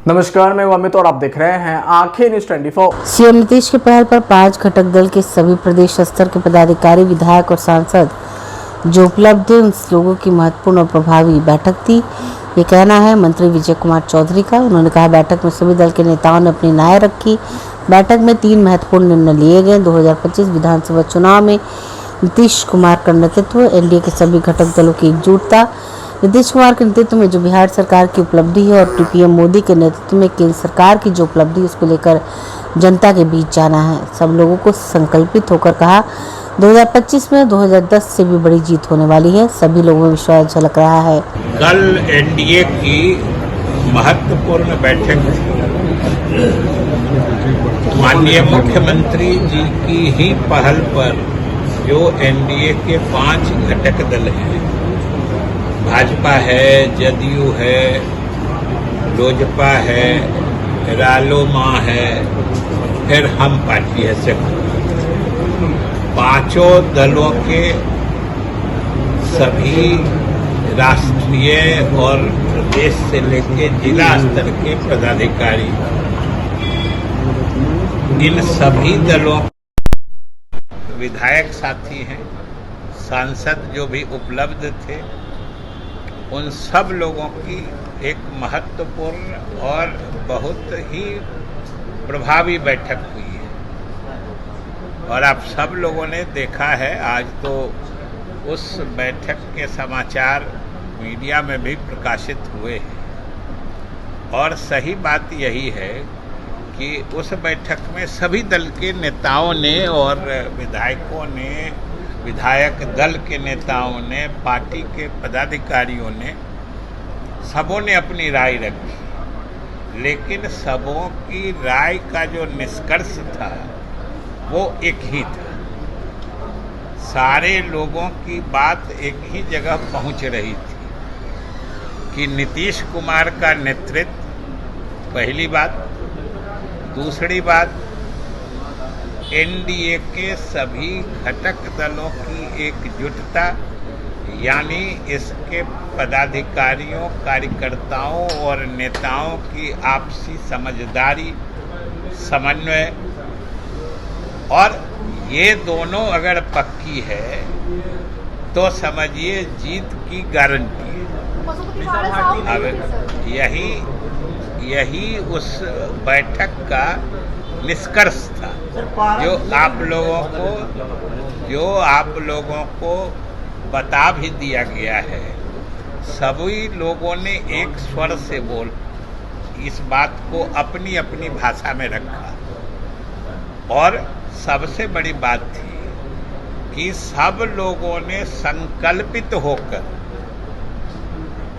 नमस्कार, मैं अमित और आप देख रहे हैं आंखें न्यूज 24। सीएम नीतीश की पहल पर 5 घटक दल के सभी प्रदेश स्तर के पदाधिकारी, विधायक और सांसद जो उपलब्ध उन लोगों की महत्वपूर्ण और प्रभावी बैठक थी, ये कहना है मंत्री विजय कुमार चौधरी का। उन्होंने कहा बैठक में सभी दल के नेताओं ने अपनी राय रखी। बैठक में 3 महत्वपूर्ण निर्णय लिए गए। 2025 विधानसभा चुनाव में नीतीश कुमार का नेतृत्व, एनडीए के सभी घटक दलों की एकजुटता, नीतीश कुमार के नेतृत्व में जो बिहार सरकार की उपलब्धि है और पीएम मोदी के नेतृत्व में केंद्र सरकार की जो उपलब्धि है उसको लेकर जनता के बीच जाना है। सब लोगों को संकल्पित होकर कहा 2025 में 2010 से भी बड़ी जीत होने वाली है। सभी लोगों में विश्वास झलक रहा है। कल एनडीए की महत्वपूर्ण बैठक थी। माननीय मुख्यमंत्री जी की ही पहल पर जो एनडीए के 5 घटक दल हैं, भाजपा है, जदयू है, लोजपा है, रालोमा है, फिर हम पार्टी है, पांचों दलों के सभी राष्ट्रीय और प्रदेश से लेकर जिला स्तर के पदाधिकारी, इन सभी दलों विधायक साथी हैं, सांसद जो भी उपलब्ध थे, उन सब लोगों की एक महत्वपूर्ण और बहुत ही प्रभावी बैठक हुई है। और आप सब लोगों ने देखा है, आज तो उस बैठक के समाचार मीडिया में भी प्रकाशित हुए हैं। और सही बात यही है कि उस बैठक में सभी दल के नेताओं ने और विधायकों ने, विधायक दल के नेताओं ने, पार्टी के पदाधिकारियों ने, सबों ने अपनी राय रखी। लेकिन सबों की राय का जो निष्कर्ष था वो एक ही था। सारे लोगों की बात एक ही जगह पहुंच रही थी कि नीतीश कुमार का नेतृत्व, पहली बात। दूसरी बात, एनडीए के सभी घटक दलों की एकजुटता, यानी इसके पदाधिकारियों, कार्यकर्ताओं और नेताओं की आपसी समझदारी, समन्वय, और ये दोनों अगर पक्की है तो समझिए जीत की गारंटी है। अब यही उस बैठक का निष्कर्ष था जो आप लोगों को बता भी दिया गया है। सभी लोगों ने एक स्वर से बोल इस बात को अपनी अपनी भाषा में रखा। और सबसे बड़ी बात थी कि सब लोगों ने संकल्पित होकर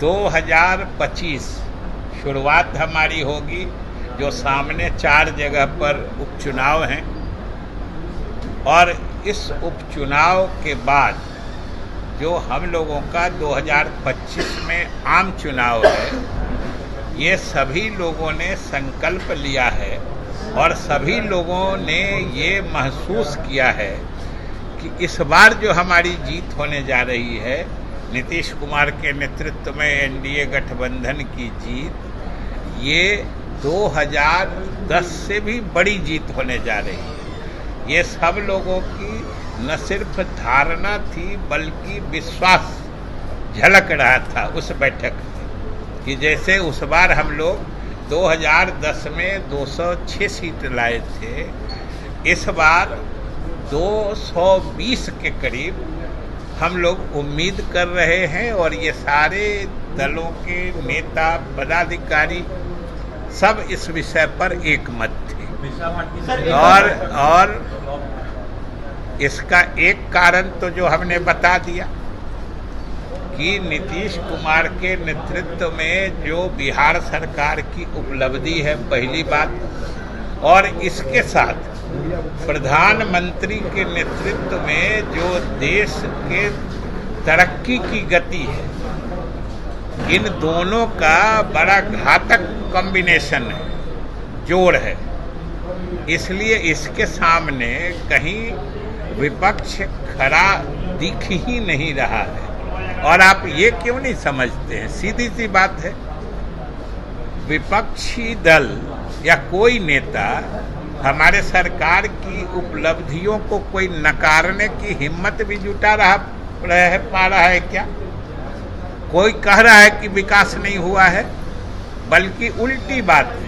2025 शुरुआत हमारी होगी, जो सामने 4 जगह पर उपचुनाव हैं, और इस उपचुनाव के बाद जो हम लोगों का 2025 में आम चुनाव है, ये सभी लोगों ने संकल्प लिया है और सभी लोगों ने ये महसूस किया है कि इस बार जो हमारी जीत होने जा रही है, नीतीश कुमार के नेतृत्व में एनडीए गठबंधन की जीत, ये 2010 से भी बड़ी जीत होने जा रही है। ये सब लोगों की न सिर्फ धारणा थी बल्कि विश्वास झलक रहा था उस बैठक में कि जैसे उस बार हम लोग 2010 में 206 सीट लाए थे, इस बार 220 के करीब हम लोग उम्मीद कर रहे हैं। और ये सारे दलों के नेता, पदाधिकारी सब इस विषय पर एक मत थे। और इसका एक कारण तो जो हमने बता दिया कि नीतीश कुमार के नेतृत्व में जो बिहार सरकार की उपलब्धि है, पहली बात, और इसके साथ प्रधानमंत्री के नेतृत्व में जो देश के तरक्की की गति है, इन दोनों का बड़ा घातक कॉम्बिनेशन है, जोड़ है। इसलिए इसके सामने कहीं विपक्ष खड़ा दिख ही नहीं रहा है। और आप ये क्यों नहीं समझते हैं? सीधी सी बात है, विपक्षी दल या कोई नेता हमारे सरकार की उपलब्धियों को कोई नकारने की हिम्मत भी जुटा पा रहा है क्या? कोई कह रहा है कि विकास नहीं हुआ है, बल्कि उल्टी बात है।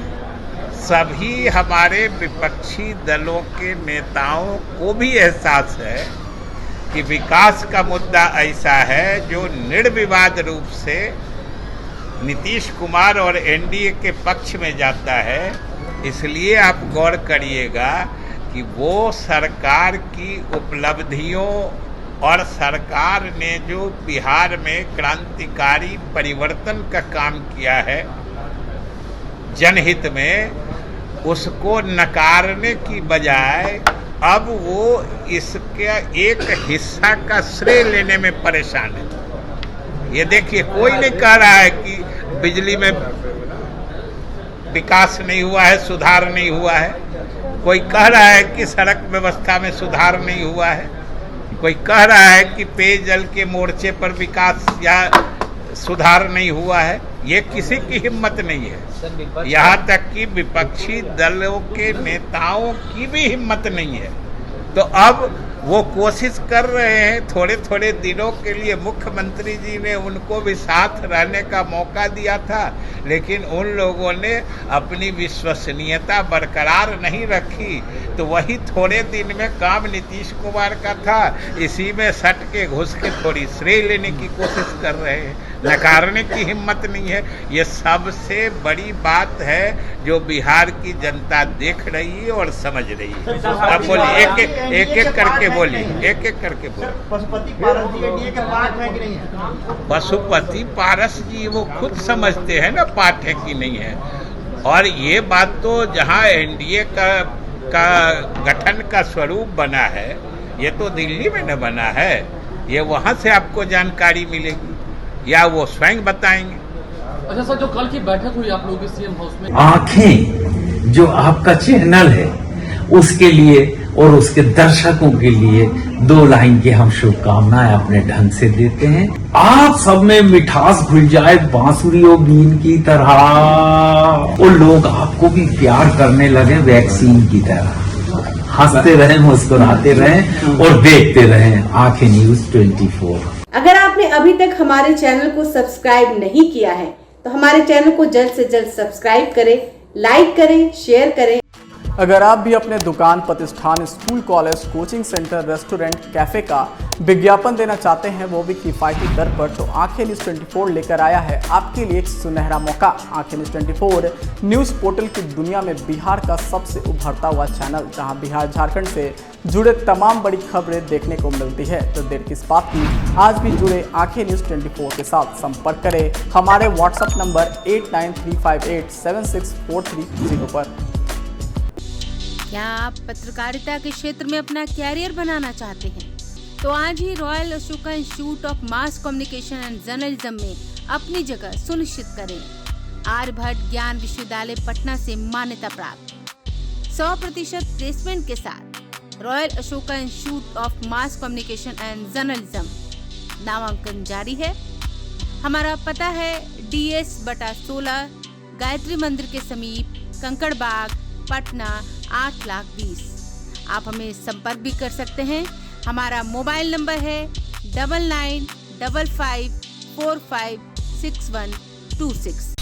सभी हमारे विपक्षी दलों के नेताओं को भी एहसास है कि विकास का मुद्दा ऐसा है जो निर्विवाद रूप से नीतीश कुमार और एनडीए के पक्ष में जाता है। इसलिए आप गौर करिएगा कि वो सरकार की उपलब्धियों और सरकार ने जो बिहार में क्रांतिकारी परिवर्तन का काम किया है जनहित में, उसको नकारने की बजाय अब वो इसके एक हिस्सा का श्रेय लेने में परेशान है। ये देखिए, कोई नहीं कह रहा है कि बिजली में विकास नहीं हुआ है, सुधार नहीं हुआ है। कोई कह रहा है कि सड़क व्यवस्था में सुधार नहीं हुआ है। कोई कह रहा है कि पेयजल के मोर्चे पर विकास या सुधार नहीं हुआ है। ये किसी की हिम्मत नहीं है। यहाँ तक कि विपक्षी दलों के नेताओं की भी हिम्मत नहीं है। तो अब वो कोशिश कर रहे हैं, थोड़े थोड़े दिनों के लिए मुख्यमंत्री जी ने उनको भी साथ रहने का मौका दिया था, लेकिन उन लोगों ने अपनी विश्वसनीयता बरकरार नहीं रखी। तो वही थोड़े दिन में काम नीतीश कुमार का था, इसी में सट के घुस के थोड़ी श्रेय लेने की कोशिश कर रहे हैं। नकारने की हिम्मत नहीं है। ये सबसे बड़ी बात है जो बिहार की जनता देख रही है और समझ रही है। अब बोलिए, एक एक करके बोलिए, एक एक करके बोलिए। पशुपति पारस जी एनडीए का पार्ट है कि नहीं है? पशुपति पारस जी वो खुद समझते हैं ना पार्ट है कि नहीं है। और ये बात तो जहाँ एनडीए का गठन का स्वरूप बना है, ये तो दिल्ली में न बना है। ये वहाँ से आपको जानकारी मिलेगी या वो स्वयं बताएंगे। अच्छा सर, जो कल की बैठक हुई आप लोगों की सीएम हाउस में, आंखें जो आपका चैनल है उसके लिए और उसके दर्शकों के लिए 2 लाइन की हम शुभकामनाएं अपने ढंग से देते हैं। आप सब में मिठास घुल जाए बांसुरी और बीन की तरह, और लोग आपको भी प्यार करने लगे वैक्सीन की तरह। हंसते रहें, मुस्कुराते रहें और देखते रहें आंखें न्यूज 24। अगर आपने अभी तक हमारे चैनल को सब्सक्राइब नहीं किया है तो हमारे चैनल को जल्द से जल्द सब्सक्राइब करें, लाइक करें, शेयर करें। अगर आप भी अपने दुकान, प्रतिष्ठान, school, college, coaching centre, restaurant, cafe का विज्ञापन देना चाहते हैं, वो भी किफायती दर पर, तो आंखें न्यूज़ 24 लेकर आया है आपके लिए एक सुनहरा मौका। आंखें न्यूज़ 24 न्यूज़ पोर्टल की दुनिया में बिहार का सबसे उभरता हुआ चैनल, जहां बिहार झारखंड से जुड़े तमाम बड़ी खबरें देखने को मिलती है। तो देर किस बात की, आज भी जुड़े आंखें न्यूज़ 24 के साथ। संपर्क करें हमारे व्हाट्सएप नंबर 8935876430 पर। क्या आप पत्रकारिता के क्षेत्र में अपना कैरियर बनाना चाहते हैं? तो आज ही royal Ashoka institute of mass communication and journalism में अपनी जगह सुनिश्चित करें। आर्यभट्ट ज्ञान विश्वविद्यालय पटना से मान्यता प्राप्त 100% प्लेसमेंट के साथ royal Ashoka institute of mass communication and journalism नामांकन जारी है। हमारा पता है DS/16 गायत्री मंदिर के समीप, कंकड़ बाग, पटना 8,20,000। आप हमें संपर्क भी कर सकते हैं। हमारा मोबाइल नंबर है 9955456126।